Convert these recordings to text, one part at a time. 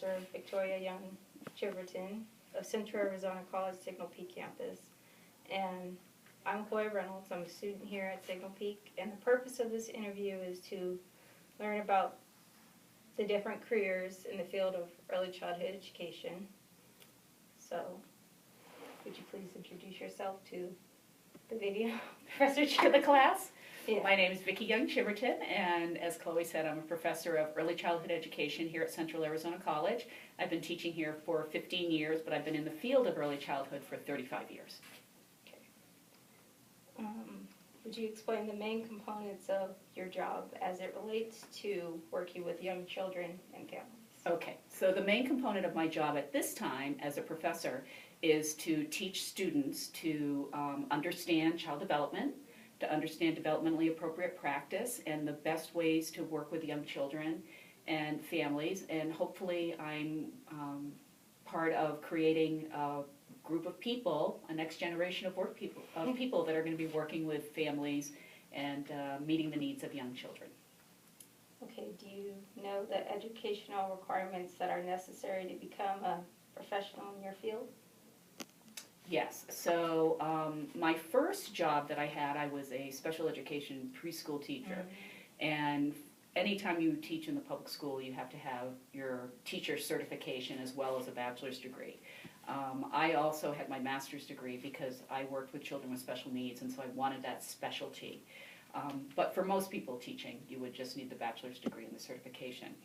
Professor Victoria Young Chiverton of Central Arizona College Signal Peak campus. And I'm Chloe Reynolds. I'm a student here at Signal Peak. And the purpose of this interview is to learn about the different careers in the field of early childhood education. So, would you please introduce yourself to the video? Professor to the class. Yeah. My name is Vicki Young Chiverton, and as Chloe said, I'm a professor of early childhood education here at Central Arizona College. I've been teaching here for 15 years, but I've been in the field of early childhood for 35 years. Okay. Would you explain the main components of your job as it relates to working with young children and families? Okay, so the main component of my job at this time as a professor is to teach students to understand child development, to understand developmentally appropriate practice and the best ways to work with young children and families. And hopefully I'm part of creating a group of people, a next generation of people that are going to be working with families and meeting the needs of young children. Okay, do you know the educational requirements that are necessary to become a professional in your field? Yes, so my first job that I had, I was a special education preschool teacher. And anytime you teach in the public school, you have to have your teacher certification as well as a bachelor's degree. I also had my master's degree because I worked with children with special needs, and so I wanted that specialty. But for most people teaching, you would just need the bachelor's degree and the certification.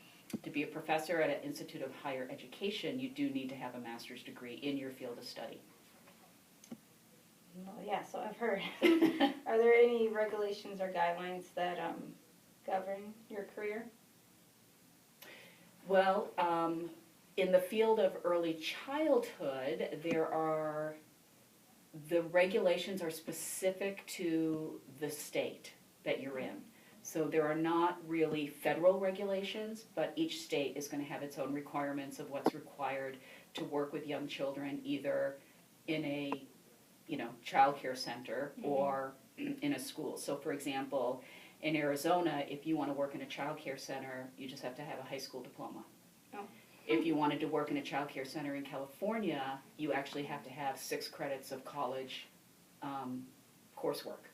To be a professor at an institute of higher education, you do need to have a master's degree in your field of study. Well, yeah, so I've heard. Are there any regulations or guidelines that govern your career? Well, in the field of early childhood, the regulations are specific to the state that you're in. So there are not really federal regulations, but each state is going to have its own requirements of what's required to work with young children, either in a child care center or in a school. So for example, in Arizona, if you want to work in a child care center, you just have to have a high school diploma. Oh. If you wanted to work in a child care center in California, you actually have to have 6 credits of college coursework.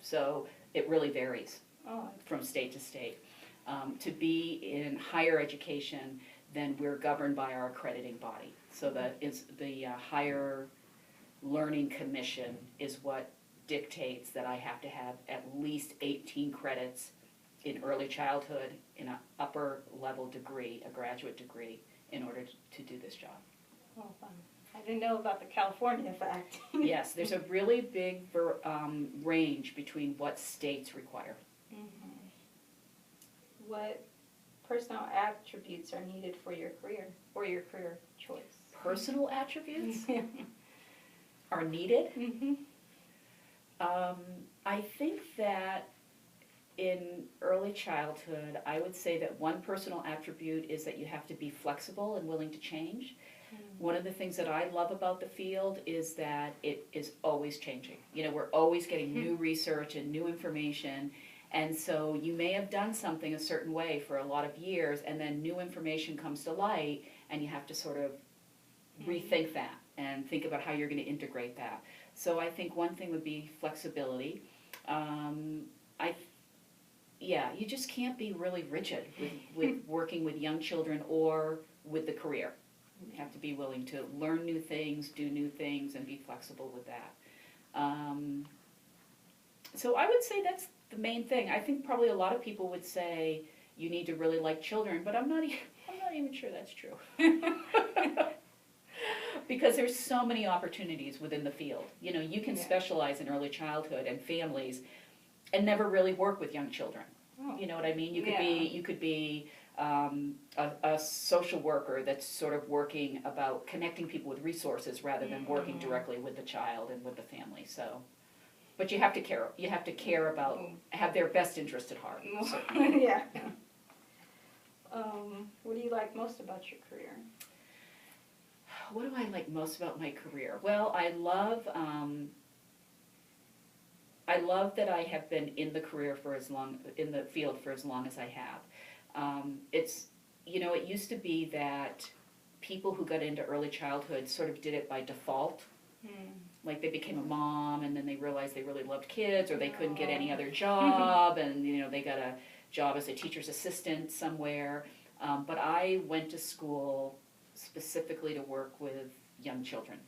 So it really varies from state to state. To be in higher education, then we're governed by our accrediting body. So the Higher Learning Commission is what dictates that I have to have at least 18 credits in early childhood in an upper level degree, a graduate degree, in order to do this job. Oh, fun. I didn't know about the California fact. Yes, there's a really big range between what states require. What personal attributes are needed for your career choice? Personal attributes are needed. I think that in early childhood, I would say that one personal attribute is that you have to be flexible and willing to change. One of the things that I love about the field is that it is always changing. We're always getting new research and new information, and so you may have done something a certain way for a lot of years, and then new information comes to light, and you have to sort of rethink that and think about how you're going to integrate that. So I think one thing would be flexibility. You just can't be really rigid with working with young children or with the career. You have to be willing to learn new things, do new things, and be flexible with that. So I would say that's the main thing. I think probably a lot of people would say you need to really like children, but I'm not even sure that's true. Because there's so many opportunities within the field. You can specialize in early childhood and families and never really work with young children. You know what I mean? You could be a social worker that's sort of working about connecting people with resources rather than working directly with the child and with the family. So, but you have to care. You have to care about, have their best interest at heart. So. Yeah. What do you like most about your career? What do I like most about my career? Well, I love that I have been in the field for as long as I have. It's it used to be that people who got into early childhood sort of did it by default. Like they became a mom and then they realized they really loved kids, or they couldn't get any other job, and they got a job as a teacher's assistant somewhere. But I went to school specifically to work with young children,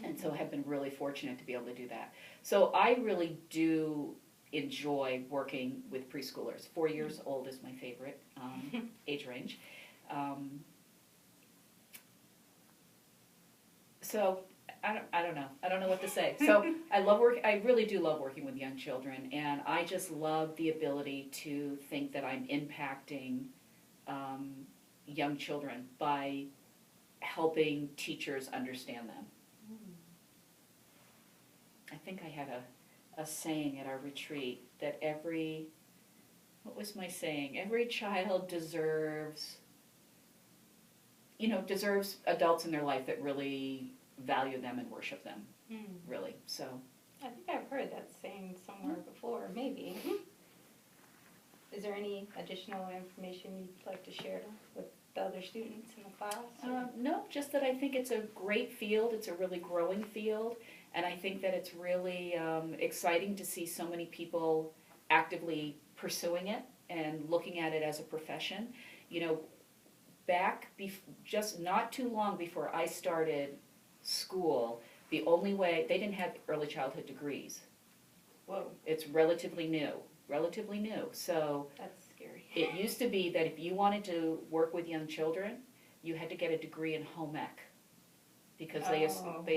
and so have been really fortunate to be able to do that. So I really do enjoy working with preschoolers. 4 years old is my favorite age range. So I don't know. I don't know what to say. So I really do love working with young children, and I just love the ability to think that I'm impacting young children by helping teachers understand them. I think I had a saying at our retreat that what was my saying? Every child deserves adults in their life that really value them and worship them, really. So I think I've heard that saying somewhere before, maybe. Is there any additional information you'd like to share with the other students in the class? No, just that I think it's a great field. It's a really growing field, and I think that it's really exciting to see so many people actively pursuing it and looking at it as a profession. Just not too long before I started school, the only way, they didn't have early childhood degrees. Whoa. It's relatively new. So that's scary. It used to be that if you wanted to work with young children, you had to get a degree in home ec, because they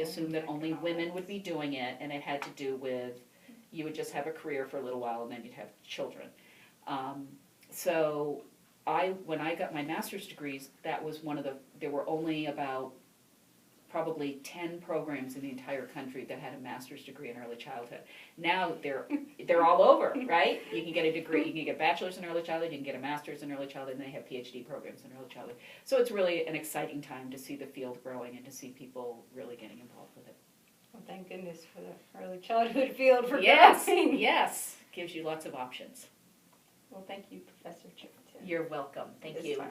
assumed that only women would be doing it, and it had to do with you would just have a career for a little while and then you'd have children. So when I got my master's degrees, that was there were only about probably 10 programs in the entire country that had a master's degree in early childhood. Now they're all over, right? You can get a degree, you can get a bachelor's in early childhood, you can get a master's in early childhood, and they have PhD programs in early childhood. So it's really an exciting time to see the field growing and to see people really getting involved with it. Well, thank goodness for the early childhood field for growing. Yes, gives you lots of options. Well, thank you, Professor Chiverton. You're welcome. Thank you. Time.